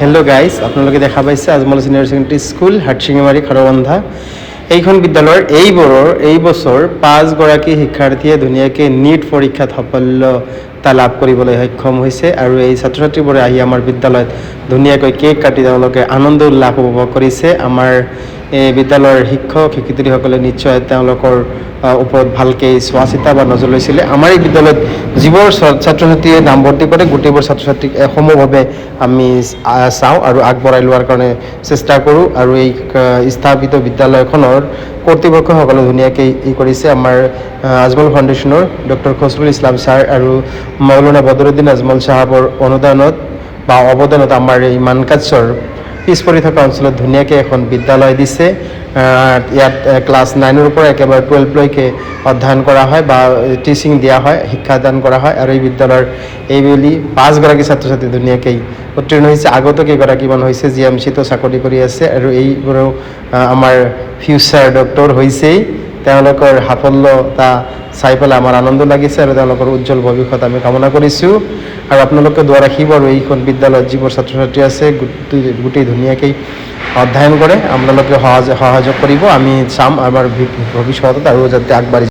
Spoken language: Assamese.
হেল্ল' গাইজ, আপোনালোকে দেখা পাইছে Ajmal senior secondary school Hatsingimari Kharbandha. এইখন বিদ্যালয়ৰ এই বছৰ 5গৰাকী শিক্ষাৰ্থীয়ে ধুনীয়াকৈ নীট পৰীক্ষাত সফলতা লাভ কৰিবলৈ সক্ষম হৈছে আৰু এই ছাত্ৰ ছাত্ৰীবোৰে আহি আমাৰ বিদ্যালয়ত ধুনীয়াকৈ কেক কাটি তেওঁলোকে আনন্দ উল্লাস উপভোগ কৰিছে। আমাৰ এই বিদ্যালয়ৰ শিক্ষক শিক্ষয়িত্ৰীসকলে নিশ্চয় তেওঁলোকৰ ওপৰত ভালকৈ চোৱা চিতা বা নজৰ লৈছিলে। আমাৰ এই বিদ্যালয়ত যিবোৰ ছাত্ৰ ছাত্ৰীয়ে নামভৰ্তি কৰে গোটেইবোৰ ছাত্ৰ ছাত্ৰীক সমূহভাৱে আমি চাওঁ আৰু আগবঢ়াই লোৱাৰ কাৰণে চেষ্টা কৰোঁ। আৰু এই স্থাপিত বিদ্যালয়খনৰ কৰ্তৃপক্ষসকলে ধুনীয়াকৈ কৰিছে। আমাৰ আজমল ফাউণ্ডেশ্যনৰ ডক্টৰ খচৰুল ইছলাম ছাৰ আৰু মৌলানা বদৰুদ্দিন আজমল চাহাবৰ অনুদানত বা অৱদানত আমাৰ এই মানকাছৰ পিছ পৰি থকা অঞ্চলত ধুনীয়াকৈ এখন বিদ্যালয় দিছে। ইয়াত ক্লাছ 9ৰ পৰা একেবাৰে 12লৈকে অধ্যয়ন কৰা হয় বা টিচিং দিয়া হয়, শিক্ষাদান কৰা হয়। আৰু এই বিদ্যালয়ৰ এইবেলি 5গৰাকী ছাত্ৰ ছাত্ৰী ধুনীয়াকৈ উত্তীৰ্ণ হৈছে। আগতো কেইগৰাকীমান হৈছে, GMCতো চাকৰি কৰি আছে আৰু এইবোৰো আমাৰ ফিউচাৰ ডক্টৰ হৈছেই। তেওঁলোকৰ সাফল্যতা চাই পেলাই আমাৰ আনন্দ লাগিছে আৰু তেওঁলোকৰ উজ্জ্বল ভৱিষ্যত আমি কামনা কৰিছোঁ। আৰু আপোনালোকে দোৱা ৰাখিব আৰু এইখন বিদ্যালয়ত যিবোৰ ছাত্ৰ ছাত্ৰী আছে গোটেই ধুনীয়াকৈ অধ্যয়ন কৰে, আপোনালোকে সহযোগ কৰিব। আমি চাম আমাৰ ভৱিষ্যতত আৰু যাতে আগবাঢ়ি